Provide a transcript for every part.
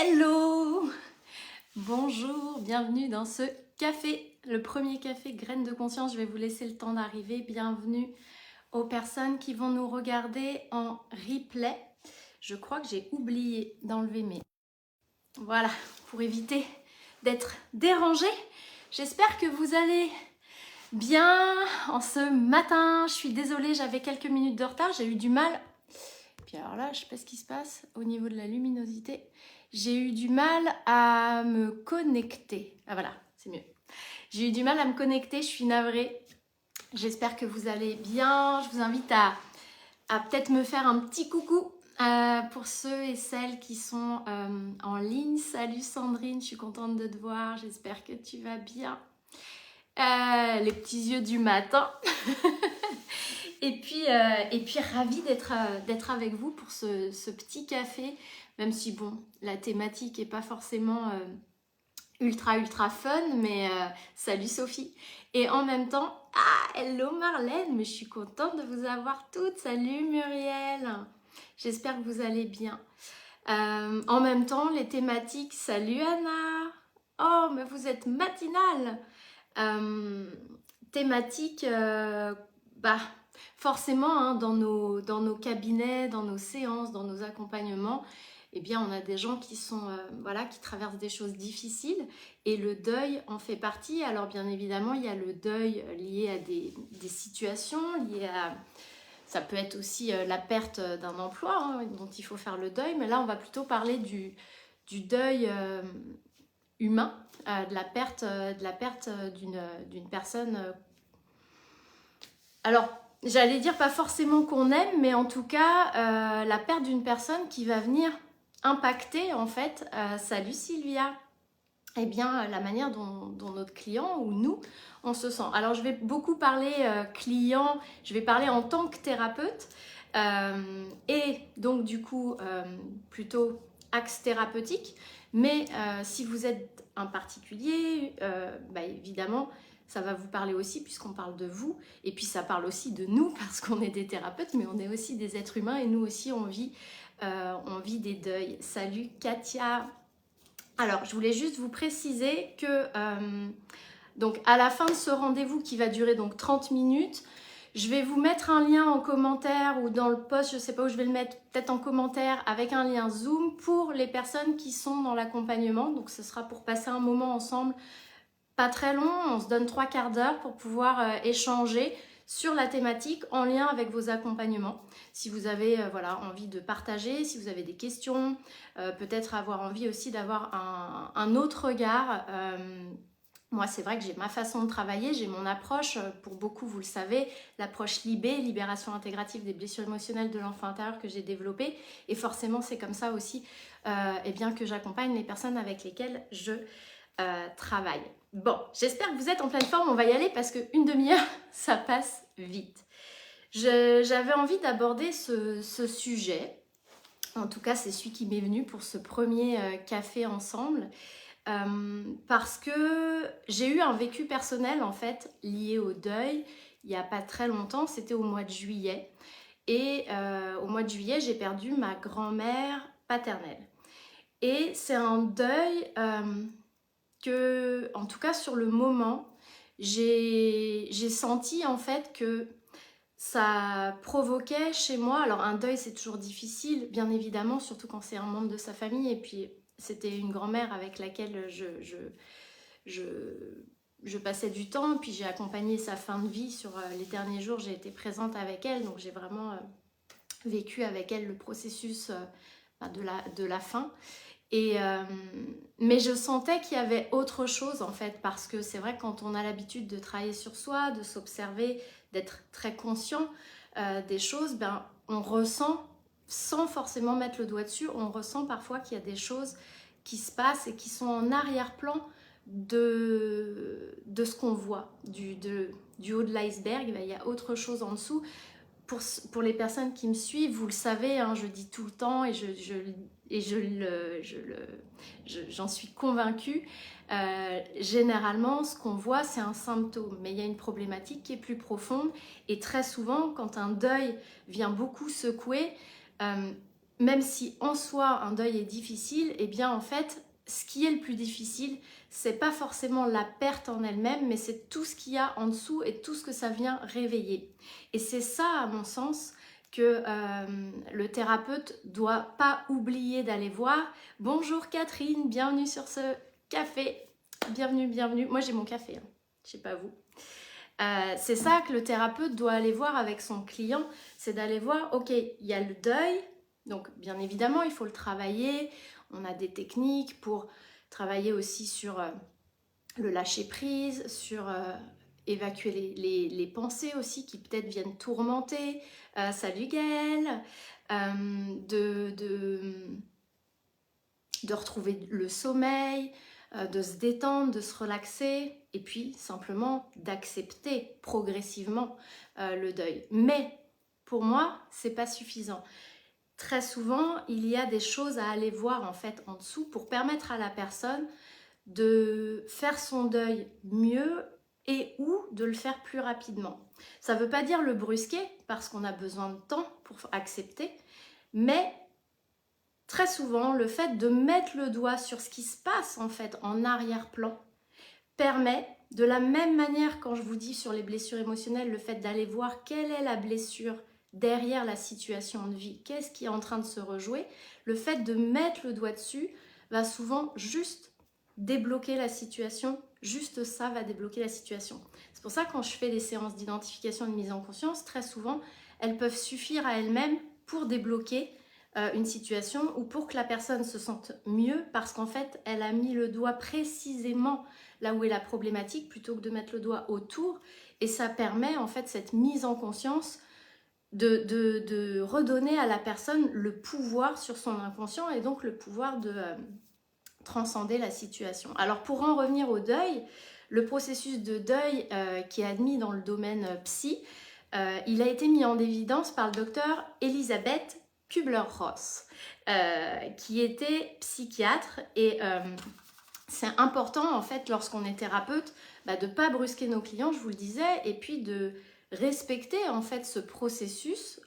Hello! Bonjour, bienvenue dans ce café, le premier café Graines de Conscience. Je vais vous laisser le temps d'arriver. Bienvenue aux personnes qui vont nous regarder en replay. Je crois que j'ai oublié d'enlever mes... Voilà, pour éviter d'être dérangée. J'espère que vous allez bien en ce matin. Je suis désolée, j'avais quelques minutes de retard. J'ai eu du mal. Puis alors là, je sais pas ce qui se passe au niveau de la luminosité. J'ai eu du mal à me connecter. Ah voilà, c'est mieux. J'ai eu du mal à me connecter, je suis navrée. J'espère que vous allez bien. Je vous invite à peut-être me faire un petit coucou pour ceux et celles qui sont en ligne. Salut Sandrine, je suis contente de te voir. J'espère que tu vas bien. Les petits yeux du matin. Et puis ravie d'être avec vous pour ce petit café, même si bon, la thématique n'est pas forcément ultra fun, mais salut Sophie. Et en même temps, hello Marlène, mais je suis contente de vous avoir toutes. Salut Muriel, j'espère que vous allez bien. En même temps, les thématiques, salut Anna. Oh, mais vous êtes matinale. Thématique, forcément, hein, dans nos cabinets, dans nos séances, dans nos accompagnements, eh bien, on a des gens qui sont, qui traversent des choses difficiles et le deuil en fait partie. Alors, bien évidemment, il y a le deuil lié à des situations, lié à... Ça peut être aussi la perte d'un emploi, hein, dont il faut faire le deuil, mais là, on va plutôt parler du deuil humain, de la perte d'une personne. Alors, j'allais dire pas forcément qu'on aime, mais en tout cas, la perte d'une personne qui va venir impacter, en fait, salut Sylvia, eh bien, la manière dont notre client ou nous, on se sent. Alors, je vais beaucoup parler client, je vais parler en tant que thérapeute, et donc, du coup, plutôt axe thérapeutique. Mais si vous êtes un particulier, évidemment, ça va vous parler aussi puisqu'on parle de vous. Et puis ça parle aussi de nous parce qu'on est des thérapeutes, mais on est aussi des êtres humains et nous aussi on vit des deuils. Salut Katia. Alors je voulais juste vous préciser que donc à la fin de ce rendez-vous qui va durer donc 30 minutes, je vais vous mettre un lien en commentaire ou dans le post, je ne sais pas où je vais le mettre, peut-être en commentaire avec un lien Zoom pour les personnes qui sont dans l'accompagnement. Donc ce sera pour passer un moment ensemble, pas très long, on se donne 3/4 d'heure pour pouvoir échanger sur la thématique en lien avec vos accompagnements. Si vous avez envie de partager, si vous avez des questions, peut-être avoir envie aussi d'avoir un autre regard. Moi, c'est vrai que j'ai ma façon de travailler, j'ai mon approche, pour beaucoup, vous le savez, l'approche LIBE, Libération Intégrative des Blessures Émotionnelles de l'Enfant Intérieur que j'ai développée. Et forcément, c'est comme ça aussi que j'accompagne les personnes avec lesquelles je travaille. Bon, j'espère que vous êtes en pleine forme, on va y aller parce qu'une demi-heure, ça passe vite. J'avais envie d'aborder ce sujet, en tout cas c'est celui qui m'est venu pour ce premier café ensemble, parce que j'ai eu un vécu personnel en fait lié au deuil il n'y a pas très longtemps, c'était au mois de juillet. Et au mois de juillet, j'ai perdu ma grand-mère paternelle. Et c'est un deuil que, en tout cas sur le moment, j'ai senti en fait que ça provoquait chez moi, alors un deuil c'est toujours difficile, bien évidemment, surtout quand c'est un membre de sa famille, et puis c'était une grand-mère avec laquelle je passais du temps, puis j'ai accompagné sa fin de vie sur les derniers jours, j'ai été présente avec elle, donc j'ai vraiment vécu avec elle le processus de la fin. Mais je sentais qu'il y avait autre chose en fait, parce que c'est vrai que quand on a l'habitude de travailler sur soi, de s'observer, d'être très conscient des choses, on ressent, sans forcément mettre le doigt dessus, on ressent parfois qu'il y a des choses qui se passent et qui sont en arrière-plan de ce qu'on voit, du haut de l'iceberg. Il y a autre chose en dessous. Pour les personnes qui me suivent, vous le savez, hein, je dis tout le temps et j'en suis convaincue. Généralement, ce qu'on voit, c'est un symptôme, mais il y a une problématique qui est plus profonde. Et très souvent, quand un deuil vient beaucoup secouer, même si en soi un deuil est difficile, eh bien en fait, ce qui est le plus difficile, c'est pas forcément la perte en elle-même, mais c'est tout ce qu'il y a en dessous et tout ce que ça vient réveiller. Et c'est ça, à mon sens, que le thérapeute doit pas oublier d'aller voir. Bonjour Catherine, bienvenue sur ce café. Bienvenue, bienvenue. Moi j'ai mon café, hein. Je sais pas vous. C'est ça que le thérapeute doit aller voir avec son client, c'est d'aller voir, ok, il y a le deuil, donc bien évidemment il faut le travailler, on a des techniques pour travailler aussi sur le lâcher prise, sur évacuer les pensées aussi qui peut-être viennent tourmenter, salut Gaëlle, de retrouver le sommeil, de se détendre, de se relaxer et puis simplement d'accepter progressivement le deuil. Mais pour moi, c'est pas suffisant. Très souvent, il y a des choses à aller voir en fait en dessous pour permettre à la personne de faire son deuil mieux et ou de le faire plus rapidement. Ça ne veut pas dire le brusquer parce qu'on a besoin de temps pour accepter, mais très souvent, le fait de mettre le doigt sur ce qui se passe en fait en arrière-plan permet, de la même manière quand je vous dis sur les blessures émotionnelles, le fait d'aller voir quelle est la blessure derrière la situation de vie, qu'est-ce qui est en train de se rejouer, le fait de mettre le doigt dessus va souvent juste débloquer la situation, juste ça va débloquer la situation. C'est pour ça que quand je fais des séances d'identification et de mise en conscience, très souvent, elles peuvent suffire à elles-mêmes pour débloquer une situation ou pour que la personne se sente mieux parce qu'en fait, elle a mis le doigt précisément là où est la problématique plutôt que de mettre le doigt autour et ça permet en fait cette mise en conscience de redonner à la personne le pouvoir sur son inconscient et donc le pouvoir de transcender la situation. Alors pour en revenir au deuil, le processus de deuil qui est admis dans le domaine psy, il a été mis en évidence par le docteur Elisabeth Kübler-Ross, qui était psychiatre et c'est important en fait lorsqu'on est thérapeute de ne pas brusquer nos clients, je vous le disais, et puis de respecter en fait ce processus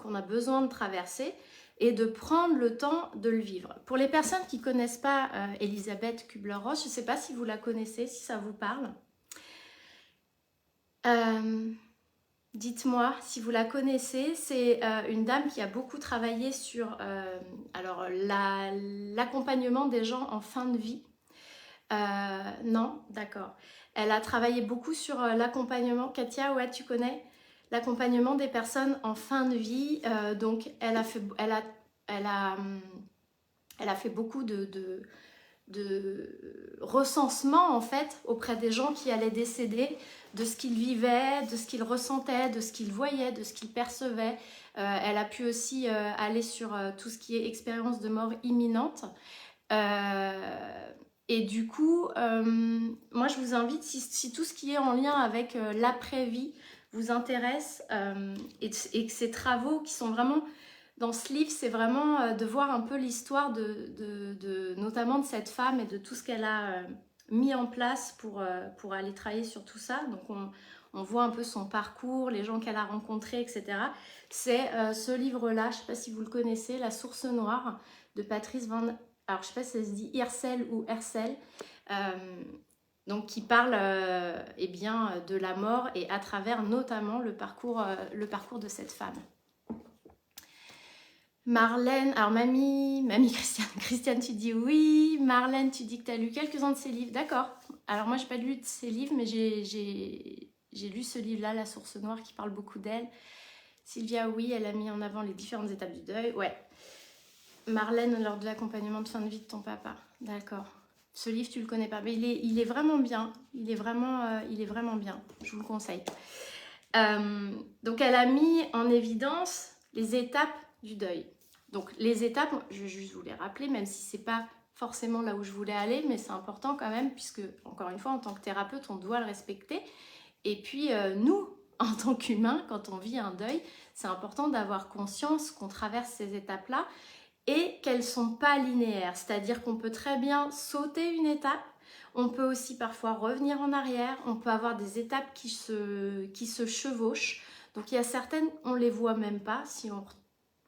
qu'on a besoin de traverser et de prendre le temps de le vivre. Pour les personnes qui ne connaissent pas Elisabeth Kübler-Ross, je ne sais pas si vous la connaissez, si ça vous parle. Dites-moi si vous la connaissez, c'est une dame qui a beaucoup travaillé sur l'accompagnement des gens en fin de vie. Non, d'accord. Elle a travaillé beaucoup sur l'accompagnement. Katia, ouais, tu connais l'accompagnement des personnes en fin de vie. Donc, elle a fait beaucoup de recensement en fait auprès des gens qui allaient décéder, de ce qu'ils vivaient, de ce qu'ils ressentaient, de ce qu'ils voyaient, de ce qu'ils percevaient. Elle a pu aussi aller sur tout ce qui est expérience de mort imminente. Et du coup, moi je vous invite, si tout ce qui est en lien avec l'après-vie vous intéresse et que ces travaux qui sont vraiment dans ce livre, c'est vraiment de voir un peu l'histoire notamment de cette femme et de tout ce qu'elle a mis en place pour aller travailler sur tout ça. Donc on voit un peu son parcours, les gens qu'elle a rencontrés, etc. C'est ce livre-là, je ne sais pas si vous le connaissez, La Source Noire de Patrice Van... Alors je ne sais pas si ça se dit Hircel ou Hersel. Donc qui parle eh bien, de la mort et à travers notamment le parcours de cette femme. Marlène, alors mamie Christiane, tu dis oui. Marlène, tu dis que tu as lu quelques-uns de ses livres. D'accord. Alors moi, je n'ai pas lu de ses livres, mais j'ai lu ce livre-là, La Source Noire, qui parle beaucoup d'elle. Sylvia, oui, elle a mis en avant les différentes étapes du deuil. Ouais. Marlène, lors de l'accompagnement de fin de vie de ton papa. D'accord. Ce livre, tu le connais pas. Mais il est vraiment bien. Il est vraiment bien. Je vous le conseille. Donc, elle a mis en évidence les étapes du deuil. Donc les étapes, je vais juste vous les rappeler, même si c'est pas forcément là où je voulais aller, mais c'est important quand même, puisque encore une fois, en tant que thérapeute, on doit le respecter. Et puis nous, en tant qu'humains, quand on vit un deuil, c'est important d'avoir conscience qu'on traverse ces étapes-là et qu'elles ne sont pas linéaires. C'est-à-dire qu'on peut très bien sauter une étape, on peut aussi parfois revenir en arrière, on peut avoir des étapes qui se chevauchent. Donc il y a certaines, on ne les voit même pas si on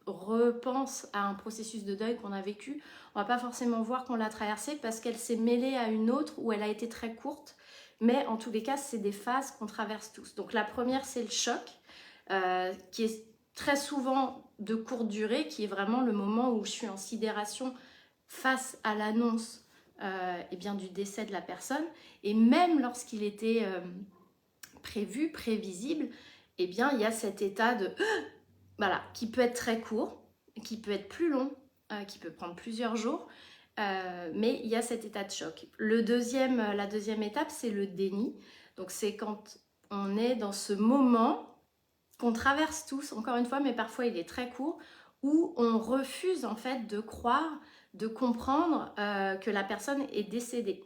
repense à un processus de deuil qu'on a vécu, on va pas forcément voir qu'on l'a traversée parce qu'elle s'est mêlée à une autre où elle a été très courte. Mais en tous les cas, c'est des phases qu'on traverse tous. Donc la première, c'est le choc, qui est très souvent de courte durée, qui est vraiment le moment où je suis en sidération face à l'annonce eh bien, du décès de la personne. Et même lorsqu'il était prévu, prévisible, eh bien, il y a cet état de... voilà, qui peut être très court, qui peut être plus long, qui peut prendre plusieurs jours, mais il y a cet état de choc. La deuxième étape, c'est le déni. Donc c'est quand on est dans ce moment qu'on traverse tous, encore une fois, mais parfois il est très court, où on refuse en fait de croire, de comprendre que la personne est décédée.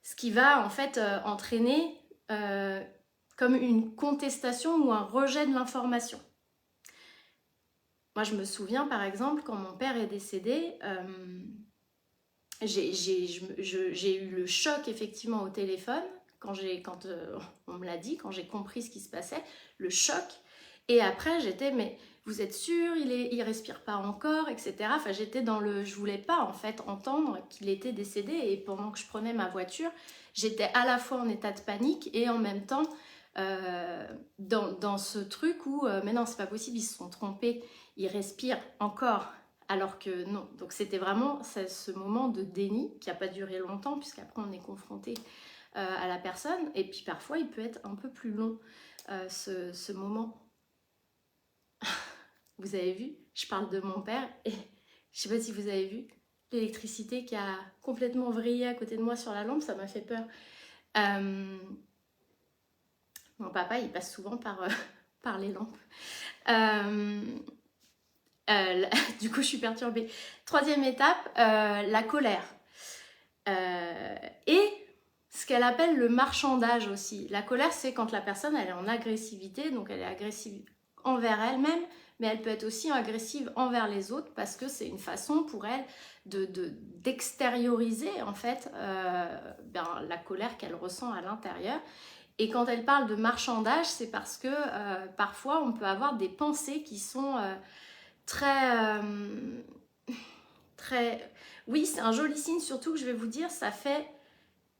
Ce qui va en fait entraîner comme une contestation ou un rejet de l'information. Moi, je me souviens, par exemple, quand mon père est décédé, j'ai eu le choc, effectivement, au téléphone, quand on me l'a dit, quand j'ai compris ce qui se passait, le choc. Et après, j'étais, mais vous êtes sûr, il respire pas encore, etc. Enfin, j'étais dans le... Je voulais pas, en fait, entendre qu'il était décédé. Et pendant que je prenais ma voiture, j'étais à la fois en état de panique et en même temps dans ce truc où, mais non, c'est pas possible, ils se sont trompés. Il respire encore, alors que non. Donc c'était vraiment ce moment de déni qui n'a pas duré longtemps, puisqu'après on est confronté à la personne. Et puis parfois il peut être un peu plus long, ce moment. Vous avez vu, je parle de mon père, et je sais pas si vous avez vu l'électricité qui a complètement vrillé à côté de moi sur la lampe, ça m'a fait peur. Mon papa, il passe souvent par les lampes. Du coup, je suis perturbée. Troisième étape, la colère. Et ce qu'elle appelle le marchandage aussi. La colère, c'est quand la personne, elle est en agressivité, donc elle est agressive envers elle-même, mais elle peut être aussi agressive envers les autres parce que c'est une façon pour elle d'extérioriser en fait la colère qu'elle ressent à l'intérieur. Et quand elle parle de marchandage, c'est parce que parfois on peut avoir des pensées qui sont très... Oui, c'est un joli signe, surtout que je vais vous dire, ça fait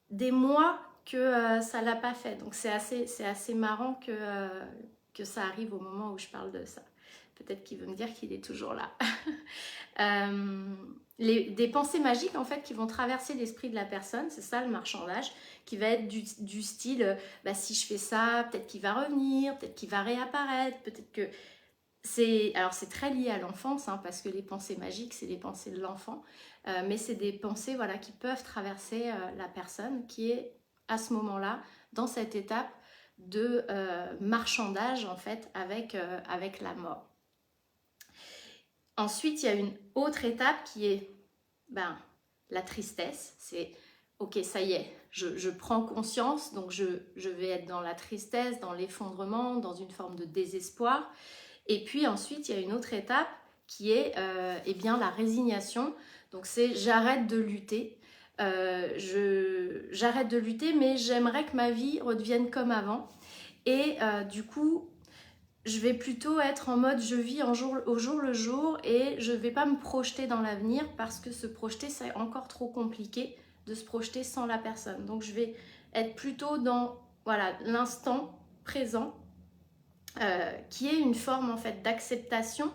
des mois que ça l'a pas fait. Donc c'est assez marrant que ça arrive au moment où je parle de ça. Peut-être qu'il veut me dire qu'il est toujours là. Des pensées magiques en fait qui vont traverser l'esprit de la personne, c'est ça le marchandage, qui va être du style si je fais ça, peut-être qu'il va revenir, peut-être qu'il va réapparaître, peut-être que c'est très lié à l'enfance, hein, parce que les pensées magiques, c'est les pensées de l'enfant, mais c'est des pensées voilà, qui peuvent traverser la personne qui est à ce moment-là, dans cette étape de marchandage en fait avec la mort. Ensuite, il y a une autre étape qui est la tristesse. C'est ok, ça y est, je prends conscience, donc je vais être dans la tristesse, dans l'effondrement, dans une forme de désespoir. Et puis ensuite, il y a une autre étape qui est la résignation. Donc c'est j'arrête de lutter. J'arrête de lutter, mais j'aimerais que ma vie redevienne comme avant. Et du coup, je vais plutôt être en mode je vis au jour le jour et je ne vais pas me projeter dans l'avenir parce que se projeter, c'est encore trop compliqué de se projeter sans la personne. Donc je vais être plutôt dans l'instant présent. Qui est une forme en fait d'acceptation,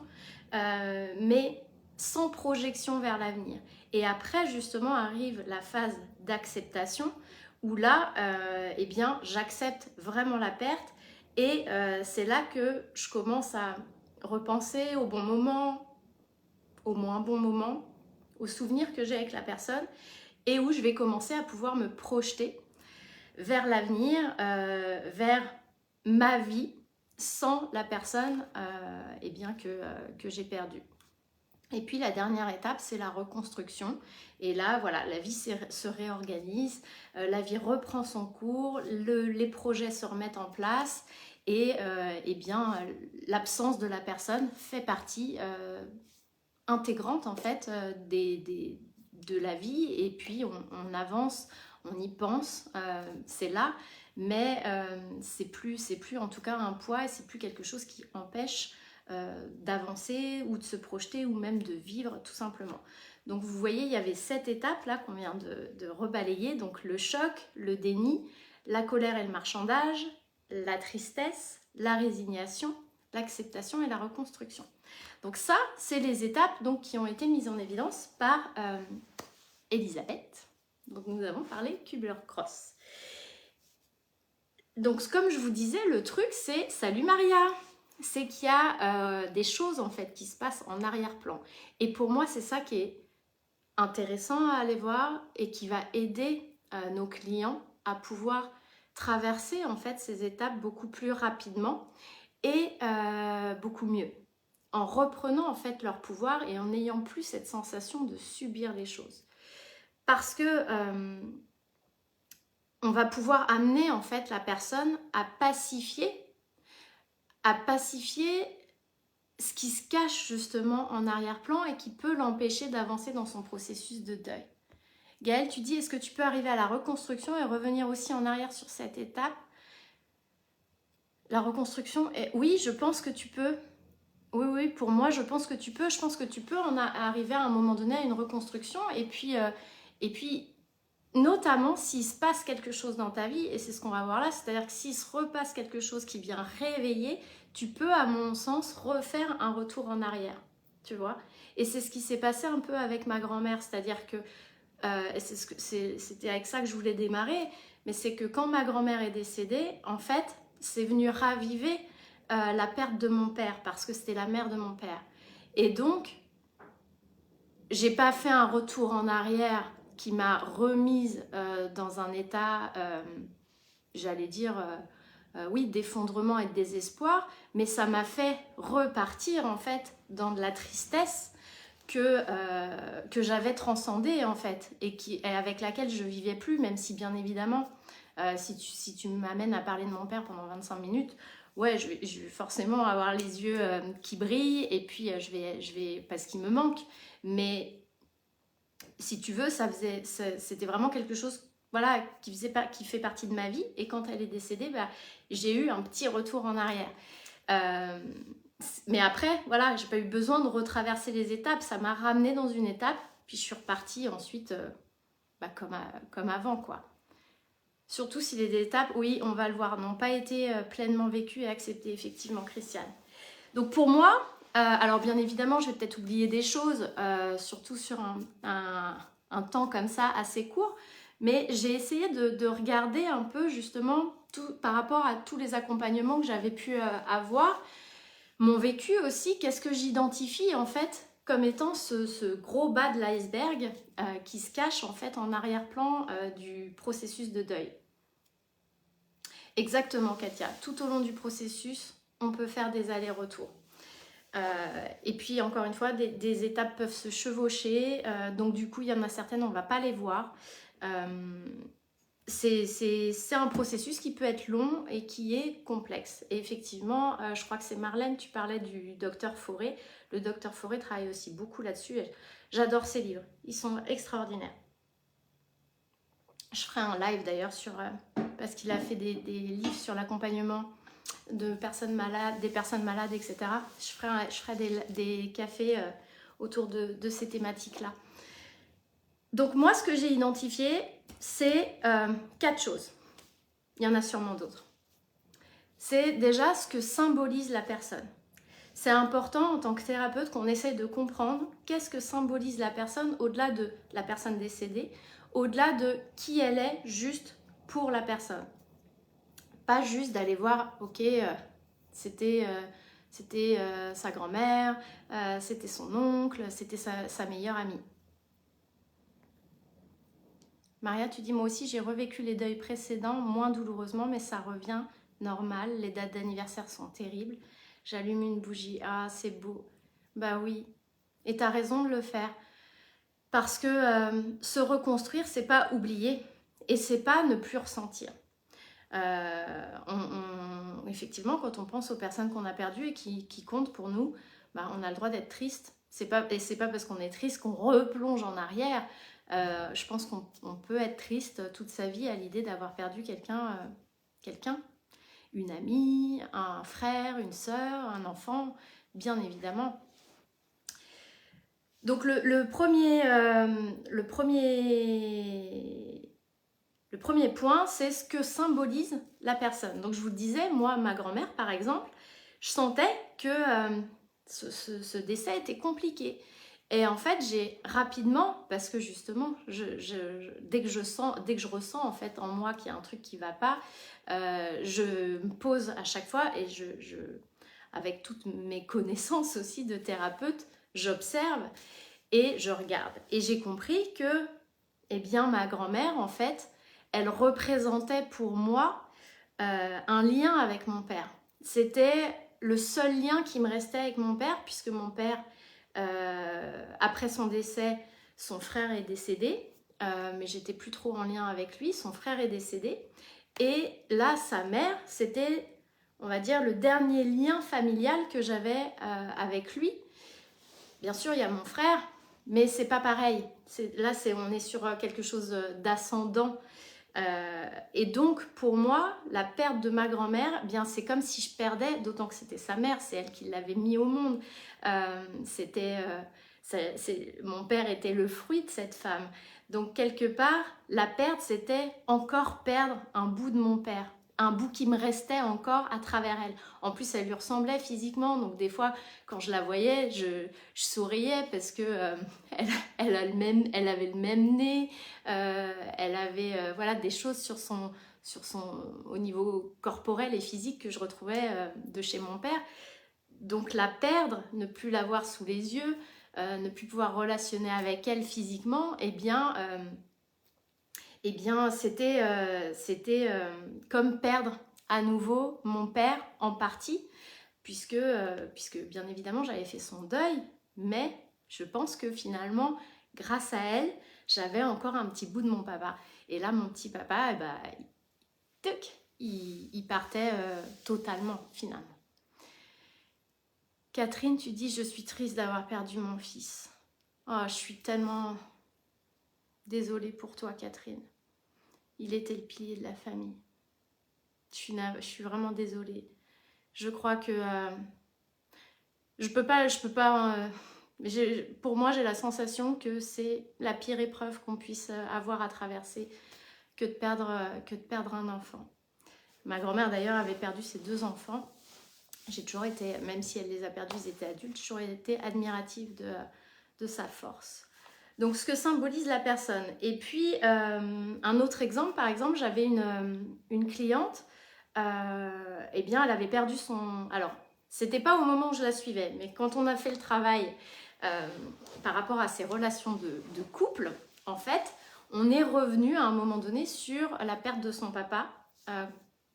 mais sans projection vers l'avenir. Et après justement arrive la phase d'acceptation où là, j'accepte vraiment la perte et c'est là que je commence à repenser au bon moment, au moins bon moment, aux souvenirs que j'ai avec la personne et où je vais commencer à pouvoir me projeter vers l'avenir, vers ma vie sans la personne que j'ai perdue. Et puis la dernière étape, c'est la reconstruction. Et là, voilà, la vie se réorganise, la vie reprend son cours, les projets se remettent en place et l'absence de la personne fait partie intégrante en fait de la vie. Et puis on avance, on y pense, c'est là. Mais c'est plus en tout cas un poids et c'est plus quelque chose qui empêche d'avancer ou de se projeter ou même de vivre tout simplement. Donc vous voyez, il y avait 7 étapes là qu'on vient de rebalayer. Donc le choc, le déni, la colère et le marchandage, la tristesse, la résignation, l'acceptation et la reconstruction. Donc ça, c'est les étapes donc, qui ont été mises en évidence par Elisabeth. Donc nous avons parlé Kübler-Ross. Donc comme je vous disais, le truc c'est « Salut Maria !» C'est qu'il y a des choses en fait qui se passent en arrière-plan. Et pour moi, c'est ça qui est intéressant à aller voir et qui va aider nos clients à pouvoir traverser en fait ces étapes beaucoup plus rapidement et beaucoup mieux, en reprenant en fait leur pouvoir et en n'ayant plus cette sensation de subir les choses. Parce que on va pouvoir amener en fait la personne à pacifier ce qui se cache justement en arrière-plan et qui peut l'empêcher d'avancer dans son processus de deuil. Gaëlle, tu dis, est-ce que tu peux arriver à la reconstruction et revenir aussi en arrière sur cette étape? La reconstruction, oui, je pense que tu peux. Oui, pour moi, je pense que tu peux. Je pense que tu peux en arriver à un moment donné à une reconstruction. Et puis notamment s'il se passe quelque chose dans ta vie, et c'est ce qu'on va voir là, c'est-à-dire que s'il se repasse quelque chose qui vient réveiller, tu peux, à mon sens, refaire un retour en arrière, tu vois. Et c'est ce qui s'est passé un peu avec ma grand-mère, c'est-à-dire que, c'était avec ça que je voulais démarrer, mais c'est que quand ma grand-mère est décédée, en fait, c'est venu raviver la perte de mon père, parce que c'était la mère de mon père. Et donc, j'ai pas fait un retour en arrière qui m'a remise dans un état, j'allais dire, oui, d'effondrement et de désespoir, mais ça m'a fait repartir en fait dans de la tristesse que j'avais transcendée en fait et avec laquelle je vivais plus, même si bien évidemment, si tu m'amènes à parler de mon père pendant 25 minutes, ouais, je vais forcément avoir les yeux qui brillent et puis je vais parce qu'il me manque, mais si tu veux, c'était vraiment quelque chose, voilà, qui fait partie de ma vie. Et quand elle est décédée, bah, j'ai eu un petit retour en arrière. Mais après, voilà, j'ai pas eu besoin de retraverser les étapes. Ça m'a ramenée dans une étape, puis je suis repartie ensuite comme avant, quoi. Surtout si les étapes, oui, on va le voir, n'ont pas été pleinement vécues et acceptées, effectivement, Christiane. Donc pour moi, alors bien évidemment, je vais peut-être oublier des choses, surtout sur un temps comme ça assez court, mais j'ai essayé de regarder un peu justement tout, par rapport à tous les accompagnements que j'avais pu avoir, mon vécu aussi, qu'est-ce que j'identifie en fait comme étant ce gros bas de l'iceberg qui se cache en fait en arrière-plan du processus de deuil. Exactement, Katia, tout au long du processus, on peut faire des allers-retours. Et puis encore une fois, des étapes peuvent se chevaucher, donc du coup il y en a certaines on ne va pas les voir. C'est un processus qui peut être long et qui est complexe. Et effectivement, je crois que c'est Marlène, tu parlais du docteur Fauré. Le docteur Fauré travaille aussi beaucoup là-dessus. J'adore ses livres, ils sont extraordinaires. Je ferai un live d'ailleurs parce qu'il a fait des livres sur l'accompagnement de personnes malades, des personnes malades, etc. Je ferai des cafés autour de ces thématiques-là. Donc moi, ce que j'ai identifié, c'est 4 choses. Il y en a sûrement d'autres. C'est déjà ce que symbolise la personne. C'est important en tant que thérapeute qu'on essaye de comprendre qu'est-ce que symbolise la personne au-delà de la personne décédée, au-delà de qui elle est juste pour la personne. Pas juste d'aller voir, ok, c'était sa grand-mère, c'était son oncle, c'était sa meilleure amie. Maria, tu dis, moi aussi j'ai revécu les deuils précédents, moins douloureusement, mais ça revient normal. Les dates d'anniversaire sont terribles. J'allume une bougie, ah c'est beau. Bah oui, et t'as raison de le faire. Parce que se reconstruire, c'est pas oublier et c'est pas ne plus ressentir. Effectivement, quand on pense aux personnes qu'on a perdues et qui comptent pour nous, bah, on a le droit d'être triste. Et c'est pas parce qu'on est triste qu'on replonge en arrière. Je pense qu'on peut être triste toute sa vie à l'idée d'avoir perdu quelqu'un, une amie, un frère, une sœur, un enfant. bien évidemment. Donc le premier point, c'est ce que symbolise la personne. Donc je vous le disais, moi, ma grand-mère, par exemple, je sentais que ce décès était compliqué. Et en fait, j'ai rapidement, parce que justement, dès que je ressens en fait en moi qu'il y a un truc qui ne va pas, je me pose à chaque fois et avec toutes mes connaissances aussi de thérapeute, j'observe et je regarde. Et j'ai compris que, eh bien, ma grand-mère, en fait, elle représentait pour moi un lien avec mon père. C'était le seul lien qui me restait avec mon père, puisque mon père, après son décès, son frère est décédé, mais j'étais plus trop en lien avec lui, son frère est décédé, et là, sa mère, c'était, on va dire, le dernier lien familial que j'avais avec lui. Bien sûr, il y a mon frère, mais c'est pas pareil. Là, on est sur quelque chose d'ascendant. Et donc, pour moi, la perte de ma grand-mère, eh bien, c'est comme si je perdais, d'autant que c'était sa mère, c'est elle qui l'avait mis au monde. Mon père était le fruit de cette femme. Donc, quelque part, la perte, c'était encore perdre un bout de mon père, un bout qui me restait encore à travers elle. En plus, elle lui ressemblait physiquement, donc des fois, quand je la voyais, je souriais parce que elle avait le même nez, elle avait voilà, des choses au niveau corporel et physique que je retrouvais de chez mon père. Donc la perdre, ne plus la voir sous les yeux, ne plus pouvoir relationner avec elle physiquement, eh bien c'était comme perdre à nouveau mon père en partie, puisque bien évidemment j'avais fait son deuil, mais je pense que finalement, grâce à elle, j'avais encore un petit bout de mon papa. Et là, mon petit papa, eh ben, il partait totalement, finalement. Catherine, tu dis, je suis triste d'avoir perdu mon fils. Oh, je suis tellement désolée pour toi, Catherine. Il était le pilier de la famille. Je suis vraiment désolée. Je crois que je peux pas. Pour moi, j'ai la sensation que c'est la pire épreuve qu'on puisse avoir à traverser que de perdre un enfant. Ma grand-mère d'ailleurs avait perdu ses 2 enfants. J'ai toujours été, même si elle les a perdus, ils étaient adultes, j'ai toujours été admirative de sa force. Donc ce que symbolise la personne. Et puis un autre exemple, par exemple, j'avais une cliente, eh bien elle avait perdu son... Alors, c'était pas au moment où je la suivais, mais quand on a fait le travail par rapport à ses relations de couple, en fait, on est revenu à un moment donné sur la perte de son papa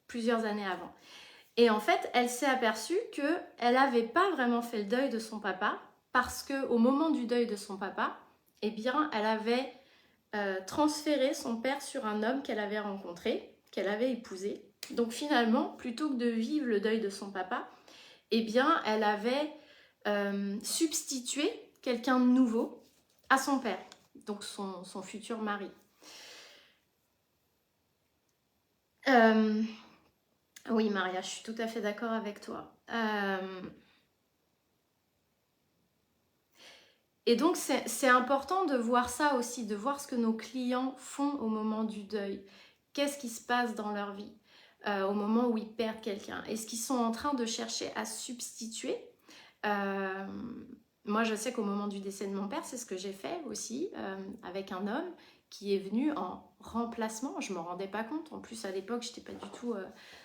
plusieurs années avant. Et en fait, elle s'est aperçue qu'elle n'avait pas vraiment fait le deuil de son papa, parce qu'au moment du deuil de son papa, eh bien, elle avait transféré son père sur un homme qu'elle avait rencontré, qu'elle avait épousé. Donc finalement, plutôt que de vivre le deuil de son papa, eh bien, elle avait substitué quelqu'un de nouveau à son père, donc son futur mari. Oui, Maria, je suis tout à fait d'accord avec toi. Et donc, c'est important de voir ça aussi, de voir ce que nos clients font au moment du deuil. Qu'est-ce qui se passe dans leur vie au moment où ils perdent quelqu'un? Est-ce qu'ils sont en train de chercher à substituer Moi, je sais qu'au moment du décès de mon père, c'est ce que j'ai fait aussi avec un homme qui est venu en remplacement. Je ne me rendais pas compte. En plus, à l'époque, je n'étais pas du tout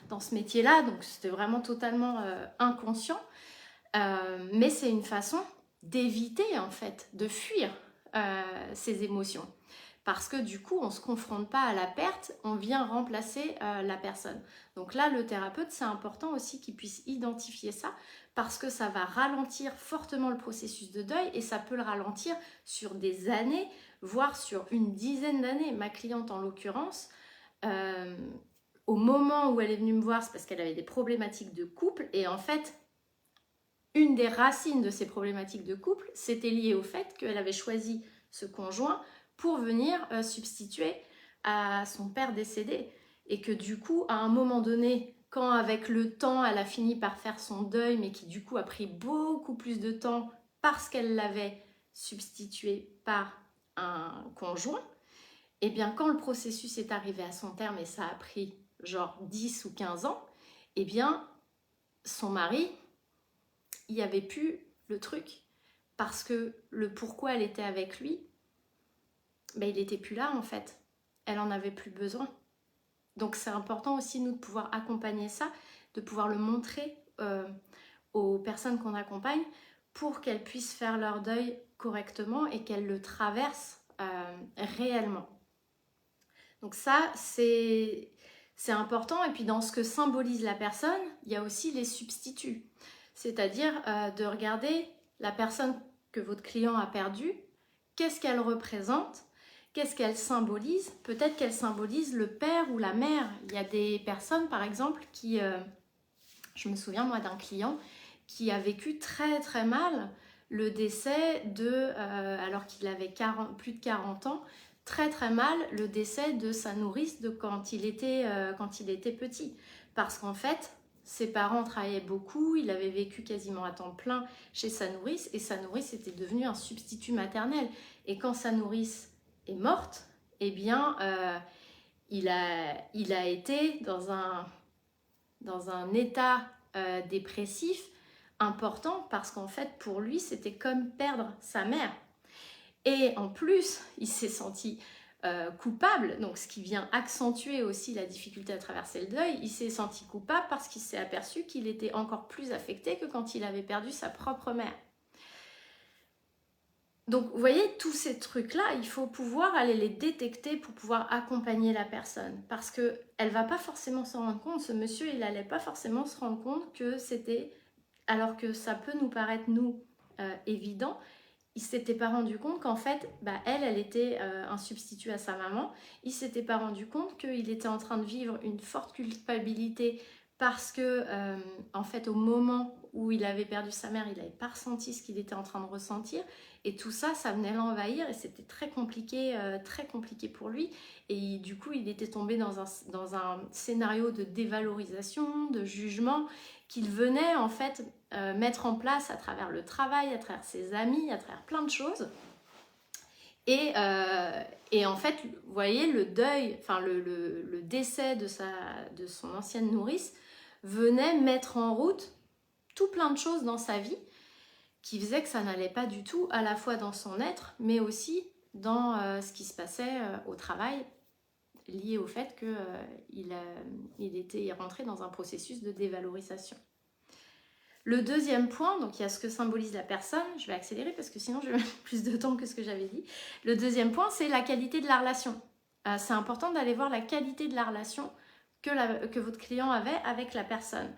dans ce métier-là, donc c'était vraiment totalement inconscient. Mais c'est une façon d'éviter, en fait, de fuir ces émotions. Parce que du coup, on ne se confronte pas à la perte, on vient remplacer la personne. Donc là, le thérapeute, c'est important aussi qu'il puisse identifier ça, parce que ça va ralentir fortement le processus de deuil, et ça peut le ralentir sur des années, voire sur une dizaine d'années. Ma cliente, en l'occurrence, au moment où elle est venue me voir, c'est parce qu'elle avait des problématiques de couple, et en fait, une des racines de ces problématiques de couple, c'était lié au fait qu'elle avait choisi ce conjoint pour venir substituer à son père décédé. Et que du coup, à un moment donné, quand avec le temps, elle a fini par faire son deuil, mais qui du coup a pris beaucoup plus de temps parce qu'elle l'avait substitué par un conjoint, et bien quand le processus est arrivé à son terme, et ça a pris genre 10 ou 15 ans, et bien son mari, il n'y avait plus le truc, parce que le pourquoi elle était avec lui, ben, il n'était plus là en fait. Elle en avait plus besoin. Donc c'est important aussi nous de pouvoir accompagner ça, de pouvoir le montrer aux personnes qu'on accompagne pour qu'elles puissent faire leur deuil correctement et qu'elles le traversent réellement. Donc ça, c'est important. Et puis dans ce que symbolise la personne, il y a aussi les substituts. C'est-à-dire de regarder la personne que votre client a perdue, qu'est-ce qu'elle représente, qu'est-ce qu'elle symbolise. Peut-être qu'elle symbolise le père ou la mère. Il y a des personnes, par exemple, qui... je me souviens, moi, d'un client qui a vécu très très mal le décès de... alors qu'il avait plus de 40 ans, très très mal le décès de sa nourrice quand il était petit. Parce qu'en fait, ses parents travaillaient beaucoup, il avait vécu quasiment à temps plein chez sa nourrice, et sa nourrice était devenue un substitut maternel. Et quand sa nourrice est morte, eh bien, il a été dans un état dépressif important, parce qu'en fait, pour lui, c'était comme perdre sa mère. Et en plus, il s'est senti coupable, donc ce qui vient accentuer aussi la difficulté à traverser le deuil. Il s'est senti coupable parce qu'il s'est aperçu qu'il était encore plus affecté que quand il avait perdu sa propre mère. Donc vous voyez, tous ces trucs-là, il faut pouvoir aller les détecter pour pouvoir accompagner la personne. Parce qu'elle ne va pas forcément s'en rendre compte, ce monsieur, il n'allait pas forcément se rendre compte que c'était, alors que ça peut nous paraître, nous, évident, il ne s'était pas rendu compte qu'en fait, elle était un substitut à sa maman. Il ne s'était pas rendu compte qu'il était en train de vivre une forte culpabilité parce que, en fait, au moment où il avait perdu sa mère, il n'avait pas ressenti ce qu'il était en train de ressentir. Et tout ça, ça venait l'envahir, et c'était très compliqué pour lui. Et du coup, il était tombé dans un scénario de dévalorisation, de jugement, qu'il venait en fait mettre en place à travers le travail, à travers ses amis, à travers plein de choses. Et en fait, vous voyez, le deuil, enfin le décès de son ancienne nourrice venait mettre en route tout plein de choses dans sa vie qui faisaient que ça n'allait pas du tout, à la fois dans son être, mais aussi dans ce qui se passait au travail, lié au fait qu'il était rentré dans un processus de dévalorisation. Le deuxième point, donc il y a ce que symbolise la personne, je vais accélérer parce que sinon je vais mettre plus de temps que ce que j'avais dit. Le deuxième point, c'est la qualité de la relation. C'est important d'aller voir la qualité de la relation que votre client avait avec la personne.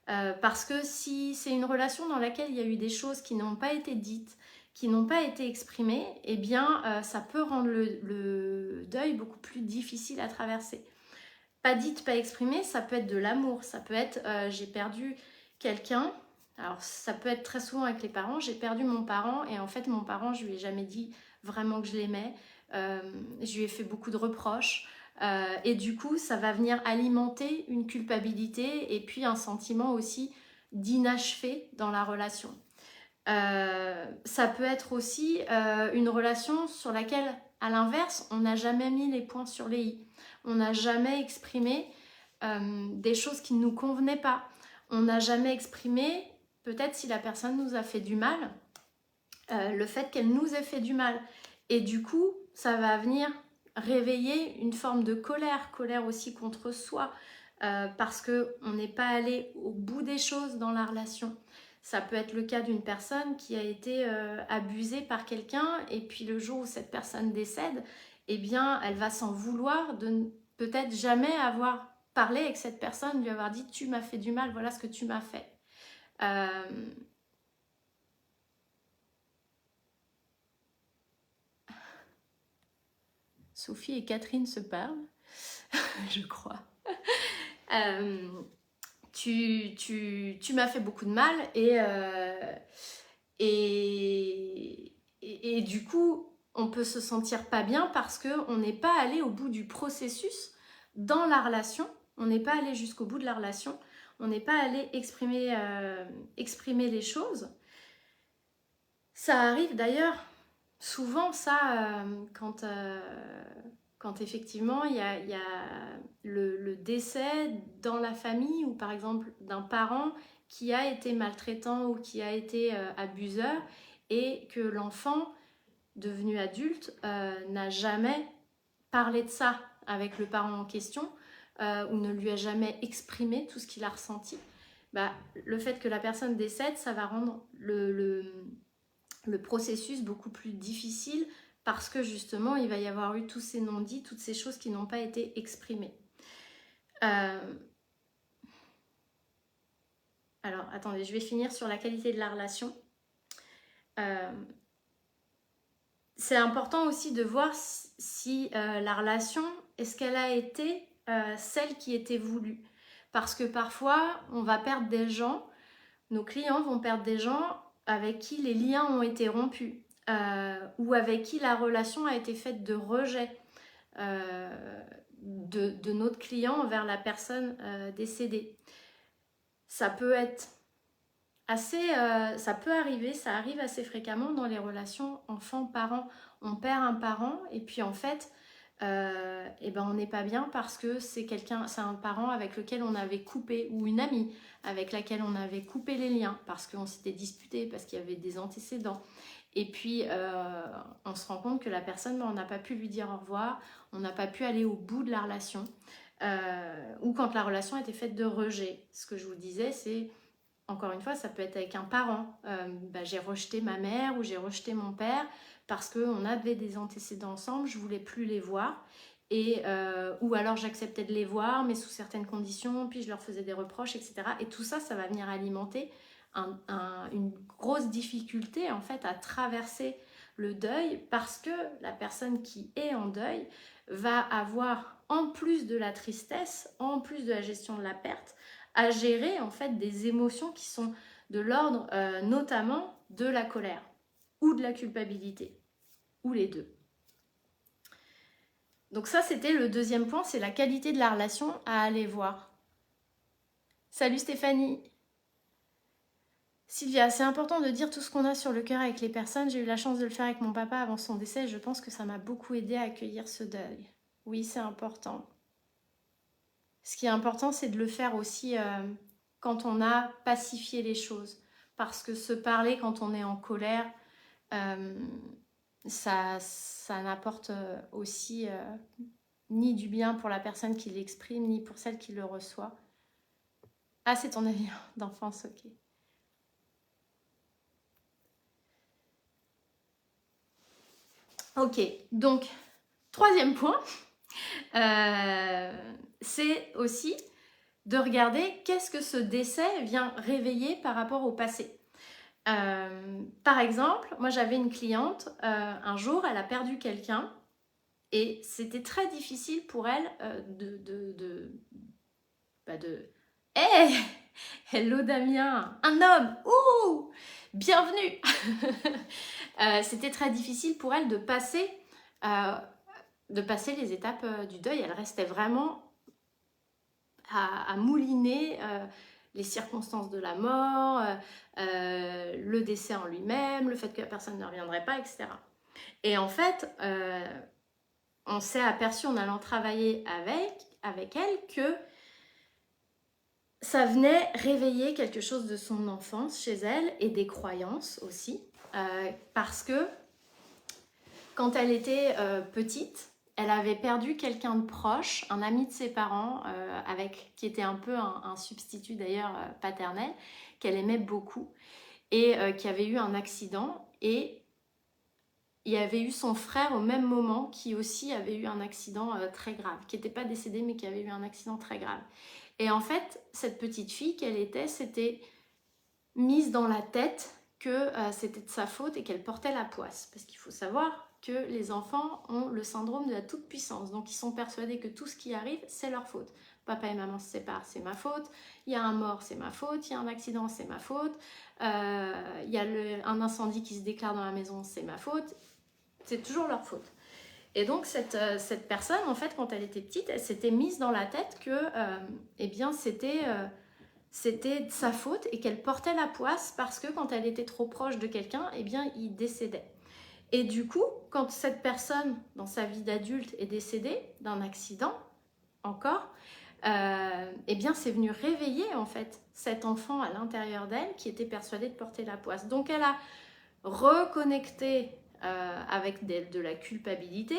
Parce que si c'est une relation dans laquelle il y a eu des choses qui n'ont pas été dites, qui n'ont pas été exprimées, eh bien ça peut rendre le deuil beaucoup plus difficile à traverser. Pas dite, pas exprimée, ça peut être de l'amour, ça peut être j'ai perdu quelqu'un. Alors ça peut être très souvent avec les parents, j'ai perdu mon parent et en fait mon parent, je lui ai jamais dit vraiment que je l'aimais, je lui ai fait beaucoup de reproches et du coup ça va venir alimenter une culpabilité et puis un sentiment aussi d'inachevé dans la relation. Ça peut être aussi une relation sur laquelle, à l'inverse, on n'a jamais mis les points sur les i, on n'a jamais exprimé des choses qui ne nous convenaient pas, on n'a jamais exprimé, peut-être si la personne nous a fait du mal, le fait qu'elle nous ait fait du mal. Et du coup, ça va venir réveiller une forme de colère aussi contre soi, parce qu'on n'est pas allé au bout des choses dans la relation. Ça peut être le cas d'une personne qui a été abusée par quelqu'un, et puis le jour où cette personne décède, eh bien, elle va s'en vouloir de peut-être jamais avoir parlé avec cette personne, lui avoir dit « tu m'as fait du mal, voilà ce que tu m'as fait ». Sophie et Catherine se parlent, je crois. Tu m'as fait beaucoup de mal et du coup, on peut se sentir pas bien parce qu'on n'est pas allé au bout du processus dans la relation, on n'est pas allé jusqu'au bout de la relation on n'est pas allé exprimer les choses. Ça arrive d'ailleurs souvent, ça, quand effectivement il y a le décès dans la famille, ou par exemple d'un parent qui a été maltraitant ou qui a été abuseur, et que l'enfant devenu adulte n'a jamais parlé de ça avec le parent en question, ou ne lui a jamais exprimé tout ce qu'il a ressenti. Bah, le fait que la personne décède, ça va rendre le processus beaucoup plus difficile, parce que justement il va y avoir eu tous ces non-dits, toutes ces choses qui n'ont pas été exprimées. Alors attendez, je vais finir sur la qualité de la relation. C'est important aussi de voir si la relation, est-ce qu'elle a été celle qui était voulue. Parce que parfois on va perdre des gens, nos clients vont perdre des gens avec qui les liens ont été rompus, ou avec qui la relation a été faite de rejet de notre client envers la personne décédée. Ça peut être assez, ça peut arriver, ça arrive assez fréquemment dans les relations enfant-parent. On perd un parent et puis en fait, on n'est pas bien parce que c'est un parent avec lequel on avait coupé, ou une amie avec laquelle on avait coupé les liens parce qu'on s'était disputé, parce qu'il y avait des antécédents. Et puis on se rend compte que la personne, on n'a pas pu lui dire au revoir, on n'a pas pu aller au bout de la relation, ou quand la relation était faite de rejet. Ce que je vous disais, c'est, encore une fois, ça peut être avec un parent. J'ai rejeté ma mère ou j'ai rejeté mon père parce qu'on avait des antécédents ensemble, je ne voulais plus les voir. Ou alors j'acceptais de les voir, mais sous certaines conditions, puis je leur faisais des reproches, etc. Et tout ça, ça va venir alimenter une grosse difficulté en fait à traverser le deuil, parce que la personne qui est en deuil va avoir, en plus de la tristesse, en plus de la gestion de la perte, à gérer en fait des émotions qui sont de l'ordre notamment de la colère ou de la culpabilité, ou les deux. Donc ça, c'était le deuxième point, c'est la qualité de la relation à aller voir. Salut Stéphanie. Sylvia, c'est important de dire tout ce qu'on a sur le cœur avec les personnes. J'ai eu la chance de le faire avec mon papa avant son décès et je pense que ça m'a beaucoup aidé à accueillir ce deuil. Oui, c'est important. Ce qui est important, c'est de le faire aussi quand on a pacifié les choses. Parce que se parler quand on est en colère, ça n'apporte aussi ni du bien pour la personne qui l'exprime, ni pour celle qui le reçoit. Ah, c'est ton avis d'enfance, ok. Ok, donc, troisième point, c'est aussi de regarder qu'est-ce que ce décès vient réveiller par rapport au passé. Par exemple, moi j'avais une cliente, un jour elle a perdu quelqu'un et c'était très difficile pour elle Hey, hello Damien, un homme, ouh, bienvenue. C'était très difficile pour elle de passer les étapes du deuil. Elle restait vraiment à mouliner les circonstances de la mort, le décès en lui-même, le fait que la personne ne reviendrait pas, etc. Et en fait, on s'est aperçu en allant travailler avec elle que ça venait réveiller quelque chose de son enfance chez elle, et des croyances aussi, parce que quand elle était petite, elle avait perdu quelqu'un de proche, un ami de ses parents, qui était un peu un substitut d'ailleurs paternel, qu'elle aimait beaucoup, et qui avait eu un accident, et il y avait eu son frère au même moment qui aussi avait eu un accident très grave, qui n'était pas décédé mais qui avait eu un accident très grave. Et en fait, cette petite fille qu'elle était, s'était mise dans la tête que c'était de sa faute et qu'elle portait la poisse. Parce qu'il faut savoir que les enfants ont le syndrome de la toute-puissance. Donc ils sont persuadés que tout ce qui arrive, c'est leur faute. Papa et maman se séparent, c'est ma faute. Il y a un mort, c'est ma faute. Il y a un accident, c'est ma faute. Il y a un incendie qui se déclare dans la maison, c'est ma faute. C'est toujours leur faute. Et donc cette personne, en fait, quand elle était petite, elle s'était mise dans la tête que eh bien, c'était c'était de sa faute et qu'elle portait la poisse parce que quand elle était trop proche de quelqu'un, eh bien, il décédait. Et du coup, quand cette personne, dans sa vie d'adulte, est décédée d'un accident, encore, eh bien, c'est venu réveiller, en fait, cet enfant à l'intérieur d'elle qui était persuadé de porter la poisse. Donc, elle a reconnecté avec de la culpabilité.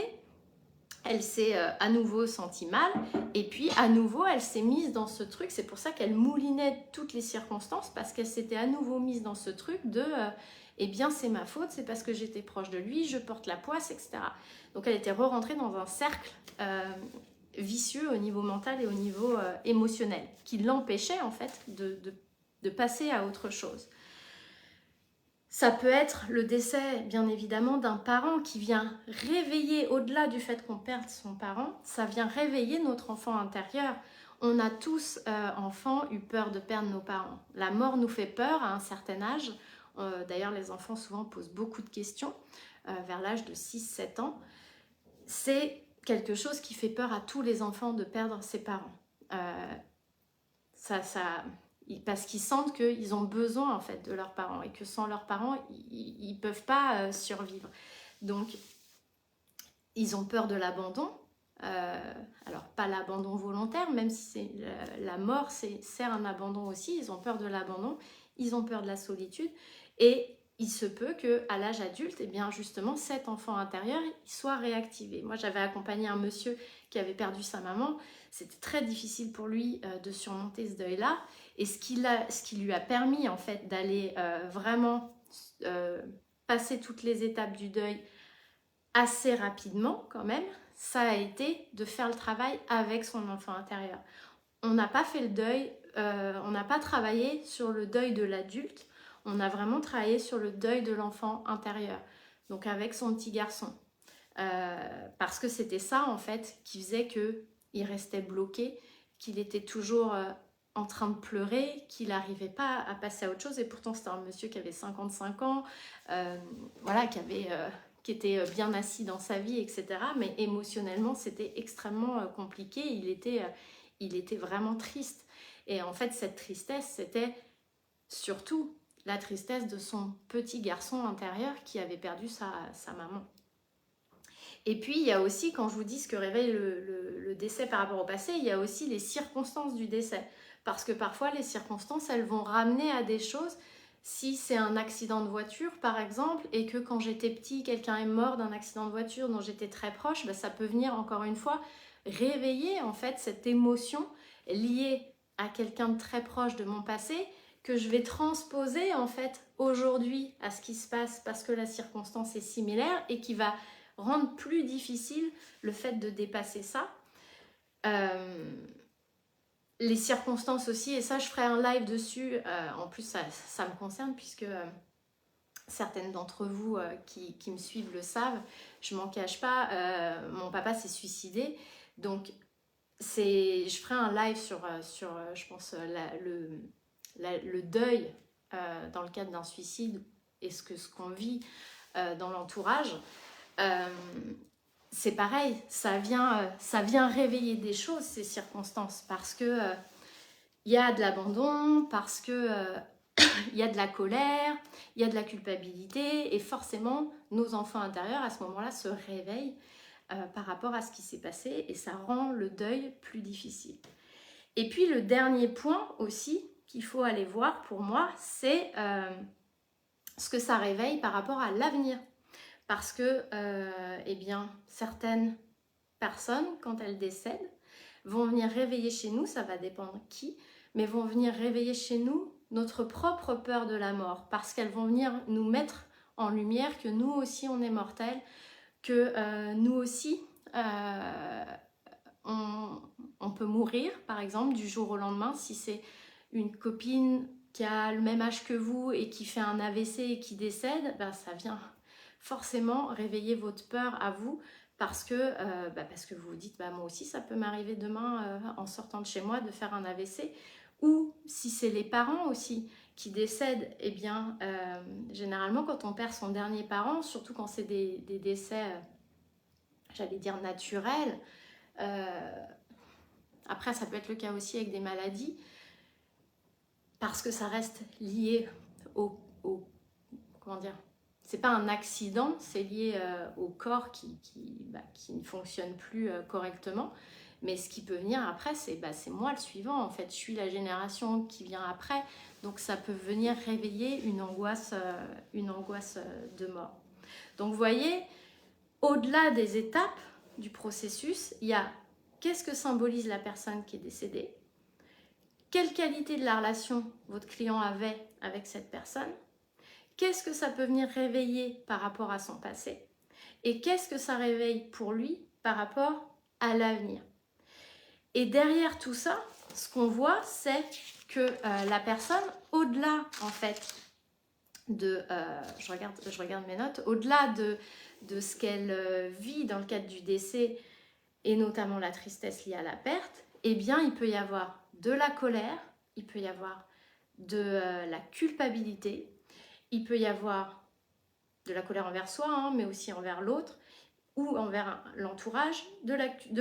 Elle s'est à nouveau sentie mal et puis à nouveau elle s'est mise dans ce truc. C'est pour ça qu'elle moulinait toutes les circonstances, parce qu'elle s'était à nouveau mise dans ce truc de eh bien c'est ma faute, c'est parce que j'étais proche de lui, je porte la poisse, etc. Donc elle était re-rentrée dans un cercle vicieux au niveau mental et au niveau émotionnel, qui l'empêchait en fait de passer à autre chose. Ça peut être le décès, bien évidemment, d'un parent qui vient réveiller, au-delà du fait qu'on perde son parent, ça vient réveiller notre enfant intérieur. On a tous, enfants, eu peur de perdre nos parents. La mort nous fait peur à un certain âge. D'ailleurs, les enfants souvent posent beaucoup de questions vers l'âge de 6-7 ans. C'est quelque chose qui fait peur à tous les enfants de perdre ses parents. Parce qu'ils sentent qu'ils ont besoin en fait de leurs parents et que sans leurs parents, ils ne peuvent pas survivre. Donc, ils ont peur de l'abandon. Alors, pas l'abandon volontaire, même si c'est la mort, c'est un abandon aussi. Ils ont peur de l'abandon, ils ont peur de la solitude. Et il se peut qu'à l'âge adulte, eh bien justement, cet enfant intérieur il soit réactivé. Moi, j'avais accompagné un monsieur qui avait perdu sa maman. C'était très difficile pour lui de surmonter ce deuil-là. Et ce qui lui a permis en fait d'aller vraiment passer toutes les étapes du deuil assez rapidement quand même, ça a été de faire le travail avec son enfant intérieur. On n'a pas fait le deuil, on n'a pas travaillé sur le deuil de l'adulte, on a vraiment travaillé sur le deuil de l'enfant intérieur, donc avec son petit garçon. Parce que c'était ça en fait qui faisait qu'il restait bloqué, qu'il était toujours en train de pleurer, qu'il n'arrivait pas à passer à autre chose. Et pourtant c'était un monsieur qui avait 55 ans, voilà, qui était bien assis dans sa vie, etc. Mais émotionnellement c'était extrêmement compliqué, il était vraiment triste. Et en fait cette tristesse c'était surtout la tristesse de son petit garçon intérieur qui avait perdu sa maman. Et puis, il y a aussi, quand je vous dis ce que réveille le décès par rapport au passé, il y a aussi les circonstances du décès. Parce que parfois, les circonstances, elles vont ramener à des choses. Si c'est un accident de voiture, par exemple, et que quand j'étais petit, quelqu'un est mort d'un accident de voiture dont j'étais très proche, ben, ça peut venir, encore une fois, réveiller, en fait, cette émotion liée à quelqu'un de très proche de mon passé, que je vais transposer, en fait, aujourd'hui à ce qui se passe parce que la circonstance est similaire et qui va rendre plus difficile le fait de dépasser ça. Les circonstances aussi, et ça je ferai un live dessus, en plus ça me concerne puisque certaines d'entre vous qui me suivent le savent, je m'en cache pas, mon papa s'est suicidé, donc je ferai un live sur je pense, le deuil dans le cadre d'un suicide et ce qu'on vit dans l'entourage. C'est pareil, ça vient réveiller des choses, ces circonstances, parce que y a de l'abandon, parce que y a de la colère, il y a de la culpabilité, et forcément, nos enfants intérieurs, à ce moment-là, se réveillent par rapport à ce qui s'est passé, et ça rend le deuil plus difficile. Et puis, le dernier point aussi qu'il faut aller voir pour moi, c'est ce que ça réveille par rapport à l'avenir. Parce que, eh bien, certaines personnes, quand elles décèdent, vont venir réveiller chez nous, ça va dépendre qui, mais vont venir réveiller chez nous notre propre peur de la mort, parce qu'elles vont venir nous mettre en lumière que nous aussi on est mortels, que nous aussi on peut mourir, par exemple, du jour au lendemain, si c'est une copine qui a le même âge que vous et qui fait un AVC et qui décède, ben, ça vient forcément réveiller votre peur à vous parce que vous vous dites moi aussi ça peut m'arriver demain en sortant de chez moi de faire un AVC. Ou si c'est les parents aussi qui décèdent, eh bien généralement quand on perd son dernier parent, surtout quand c'est des décès j'allais dire naturels, après ça peut être le cas aussi avec des maladies, parce que ça reste lié comment dire, c'est pas un accident, c'est lié au corps qui ne fonctionne plus correctement. Mais ce qui peut venir après, c'est moi le suivant, en fait. Je suis la génération qui vient après. Donc ça peut venir réveiller une angoisse de mort. Donc vous voyez, au-delà des étapes du processus, il y a qu'est-ce que symbolise la personne qui est décédée, quelle qualité de la relation votre client avait avec cette personne, qu'est-ce que ça peut venir réveiller par rapport à son passé, et qu'est-ce que ça réveille pour lui par rapport à l'avenir. Et derrière tout ça, ce qu'on voit, c'est que la personne, au-delà en fait de, je regarde mes notes, au-delà de ce qu'elle vit dans le cadre du décès, et notamment la tristesse liée à la perte, eh bien il peut y avoir de la colère, il peut y avoir de la culpabilité, il peut y avoir de la colère envers soi, hein, mais aussi envers l'autre, ou envers l'entourage, de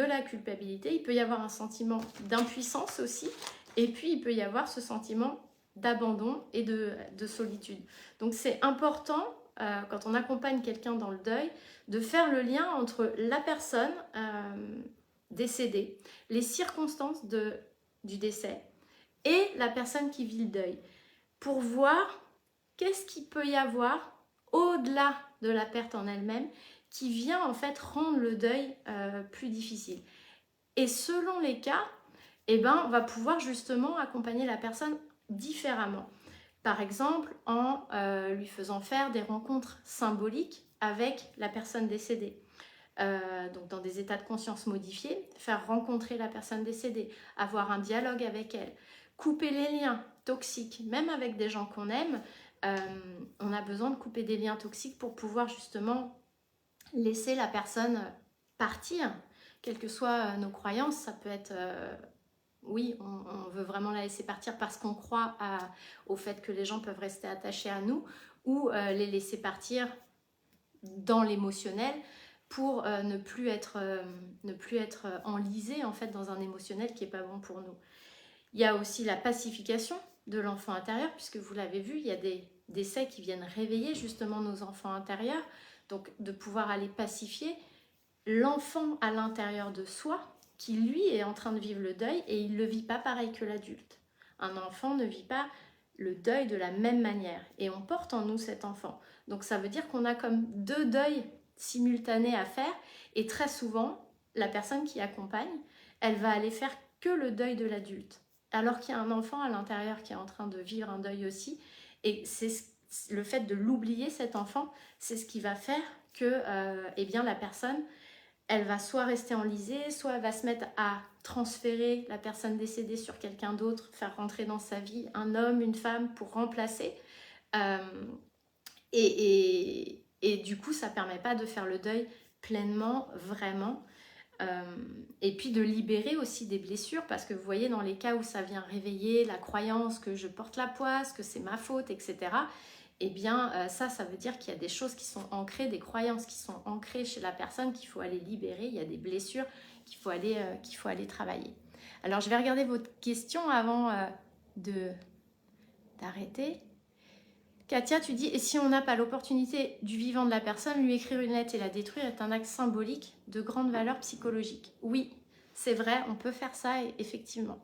la culpabilité. Il peut y avoir un sentiment d'impuissance aussi, et puis il peut y avoir ce sentiment d'abandon et de solitude. Donc c'est important, quand on accompagne quelqu'un dans le deuil, de faire le lien entre la personne décédée, les circonstances du décès, et la personne qui vit le deuil, pour voir qu'est-ce qu'il peut y avoir au-delà de la perte en elle-même, qui vient en fait rendre le deuil plus difficile. Et selon les cas, eh ben, on va pouvoir justement accompagner la personne différemment. Par exemple, en lui faisant faire des rencontres symboliques avec la personne décédée. Donc dans des états de conscience modifiés, faire rencontrer la personne décédée, avoir un dialogue avec elle, couper les liens toxiques, même avec des gens qu'on aime. On a besoin de couper des liens toxiques pour pouvoir justement laisser la personne partir, quelles que soient nos croyances. Ça peut être, oui, on veut vraiment la laisser partir parce qu'on croit au fait que les gens peuvent rester attachés à nous, ou les laisser partir dans l'émotionnel pour ne plus être enlisé en fait dans un émotionnel qui n'est pas bon pour nous. Il y a aussi la pacification de l'enfant intérieur, puisque vous l'avez vu, il y a des décès qui viennent réveiller justement nos enfants intérieurs. Donc de pouvoir aller pacifier l'enfant à l'intérieur de soi, qui lui est en train de vivre le deuil, et il ne le vit pas pareil que l'adulte. Un enfant ne vit pas le deuil de la même manière, et on porte en nous cet enfant. Donc ça veut dire qu'on a comme deux deuils simultanés à faire, et très souvent, la personne qui accompagne, elle va aller faire que le deuil de l'adulte, alors qu'il y a un enfant à l'intérieur qui est en train de vivre un deuil aussi, et c'est le fait de l'oublier, cet enfant, c'est ce qui va faire que eh bien, la personne, elle va soit rester enlisée, soit elle va se mettre à transférer la personne décédée sur quelqu'un d'autre, faire rentrer dans sa vie un homme, une femme pour remplacer. Euh, et du coup, ça ne permet pas de faire le deuil pleinement, vraiment. Et puis de libérer aussi des blessures, parce que vous voyez, dans les cas où ça vient réveiller la croyance que je porte la poisse, que c'est ma faute, etc., eh bien ça veut dire qu'il y a des choses qui sont ancrées, des croyances qui sont ancrées chez la personne qu'il faut aller libérer, il y a des blessures qu'il faut aller travailler. Alors je vais regarder votre question avant d'arrêter. Katia, tu dis, et si on n'a pas l'opportunité du vivant de la personne, lui écrire une lettre et la détruire est un acte symbolique de grande valeur psychologique. Oui, c'est vrai, on peut faire ça, effectivement.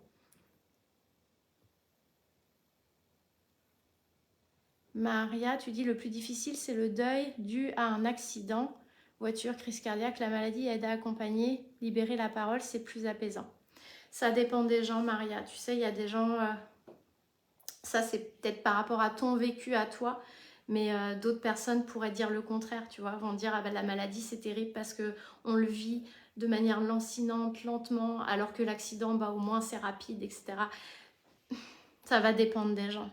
Maria, tu dis, le plus difficile, c'est le deuil dû à un accident, voiture, crise cardiaque, la maladie aide à accompagner, libérer la parole, c'est plus apaisant. Ça dépend des gens, Maria. Tu sais, il y a des gens... ça, c'est peut-être par rapport à ton vécu, à toi, mais d'autres personnes pourraient dire le contraire, tu vois, vont dire, ah ben la maladie, c'est terrible parce qu'on le vit de manière lancinante, lentement, alors que l'accident, bah, au moins, c'est rapide, etc. Ça va dépendre des gens.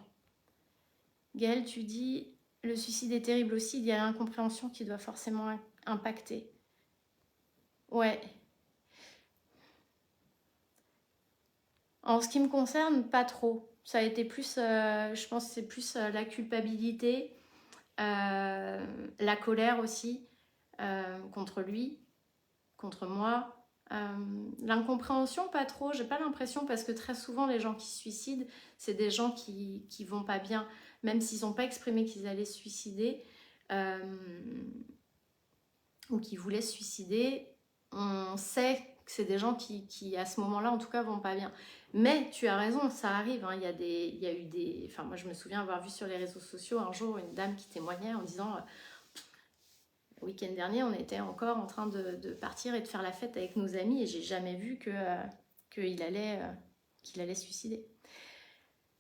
Gaëlle, tu dis, le suicide est terrible aussi, il y a l'incompréhension qui doit forcément impacter. Ouais. En ce qui me concerne, pas trop. Ça a été plus, je pense que c'est plus la culpabilité, la colère aussi, contre lui, contre moi, L'incompréhension, pas trop, j'ai pas l'impression, parce que très souvent les gens qui se suicident, c'est des gens qui vont pas bien, même s'ils n'ont pas exprimé qu'ils allaient se suicider, ou qui voulaient se suicider, on sait que c'est des gens qui à ce moment-là en tout cas vont pas bien. Mais tu as raison, ça arrive, hein. Il y a eu des... Enfin moi je me souviens avoir vu sur les réseaux sociaux un jour une dame qui témoignait en disant le week-end dernier on était encore en train de partir et de faire la fête avec nos amis et j'ai jamais vu qu'il allait se suicider.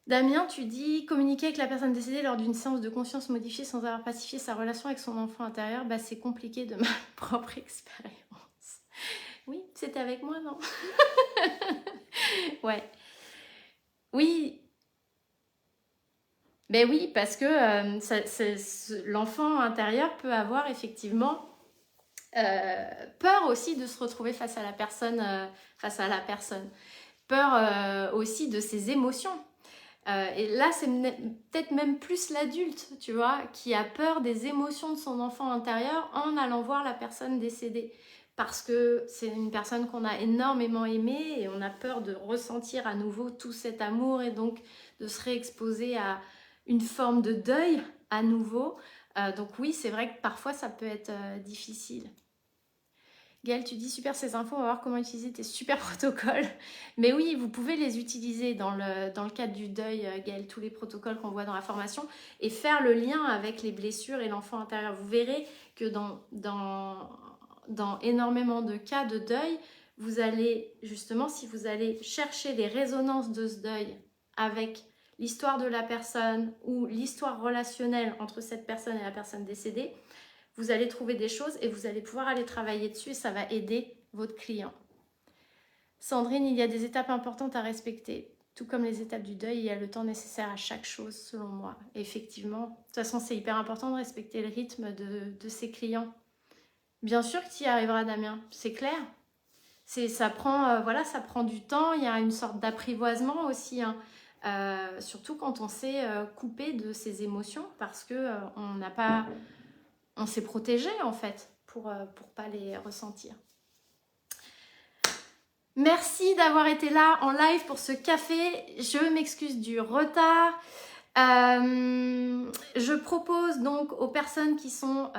Damien, tu dis communiquer avec la personne décédée lors d'une séance de conscience modifiée sans avoir pacifié sa relation avec son enfant intérieur, bah c'est compliqué de ma propre expérience. Oui, c'était avec moi, non? Ouais. Oui. Ben oui, parce que l'enfant intérieur peut avoir effectivement peur aussi de se retrouver face à la personne. Peur aussi de ses émotions. Et là, c'est peut-être même plus l'adulte, tu vois, qui a peur des émotions de son enfant intérieur en allant voir la personne décédée. Parce que c'est une personne qu'on a énormément aimée et on a peur de ressentir à nouveau tout cet amour et donc de se réexposer à une forme de deuil à nouveau. Donc oui, c'est vrai que parfois ça peut être difficile. Gaëlle, tu dis super ces infos, on va voir comment utiliser tes super protocoles. Mais oui, vous pouvez les utiliser dans le cadre du deuil, Gaëlle, tous les protocoles qu'on voit dans la formation, et faire le lien avec les blessures et l'enfant intérieur. Vous verrez que dans énormément de cas de deuil, vous allez, justement, si vous allez chercher les résonances de ce deuil avec l'histoire de la personne ou l'histoire relationnelle entre cette personne et la personne décédée, vous allez trouver des choses et vous allez pouvoir aller travailler dessus et ça va aider votre client. Sandrine, il y a des étapes importantes à respecter. Tout comme les étapes du deuil, il y a le temps nécessaire à chaque chose, selon moi. Et effectivement, de toute façon, c'est hyper important de respecter le rythme de ses clients. Bien sûr que tu y arriveras, Damien, c'est clair. Ça prend du temps, il y a une sorte d'apprivoisement aussi, hein. Surtout quand on s'est coupé de ses émotions parce que on s'est protégé en fait pour pas les ressentir. Merci d'avoir été là en live pour ce café. Je m'excuse du retard. Je propose donc aux personnes qui sont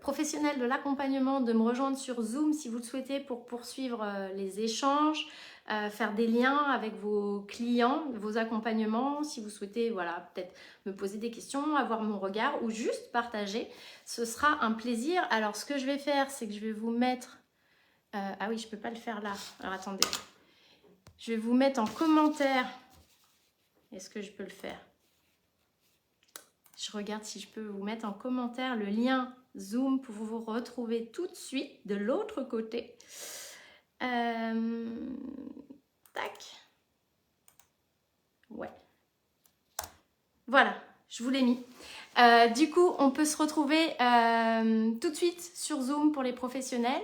professionnelles de l'accompagnement de me rejoindre sur Zoom si vous le souhaitez pour poursuivre les échanges, faire des liens avec vos clients, vos accompagnements, si vous souhaitez voilà, peut-être me poser des questions, avoir mon regard ou juste partager, ce sera un plaisir. Alors ce que je vais faire, c'est que je vais vous mettre... ah oui, je ne peux pas le faire là. Alors attendez. Je vais vous mettre en commentaire. Est-ce que je peux le faire ? Je regarde si je peux vous mettre en commentaire le lien Zoom pour vous retrouver tout de suite de l'autre côté. Tac. Ouais. Voilà, je vous l'ai mis. Du coup, on peut se retrouver tout de suite sur Zoom pour les professionnels.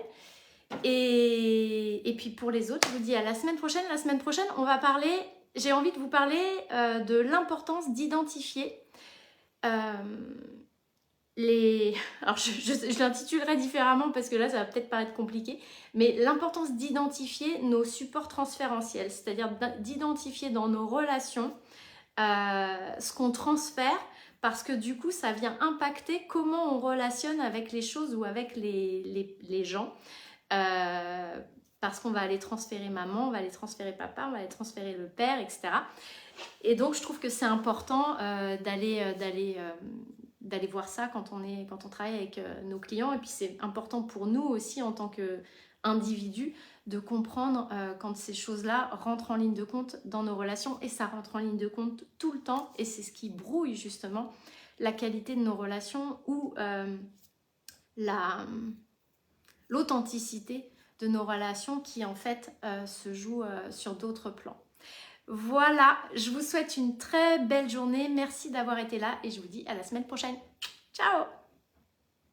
Et puis pour les autres, je vous dis à la semaine prochaine. La semaine prochaine, on va parler, j'ai envie de vous parler de l'importance d'identifier alors je l'intitulerai différemment parce que là ça va peut-être paraître compliqué, mais l'importance d'identifier nos supports transférentiels, c'est-à-dire d'identifier dans nos relations ce qu'on transfère, parce que du coup ça vient impacter comment on relationne avec les choses ou avec les gens, parce qu'on va aller transférer maman, on va aller transférer papa, on va aller transférer le père, etc. Et donc je trouve que c'est important d'aller voir ça quand on travaille avec nos clients, et puis c'est important pour nous aussi en tant qu'individus de comprendre quand ces choses-là rentrent en ligne de compte dans nos relations, et ça rentre en ligne de compte tout le temps, et c'est ce qui brouille justement la qualité de nos relations ou l'authenticité de nos relations qui en fait se joue sur d'autres plans. Voilà, je vous souhaite une très belle journée. Merci d'avoir été là et je vous dis à la semaine prochaine. Ciao!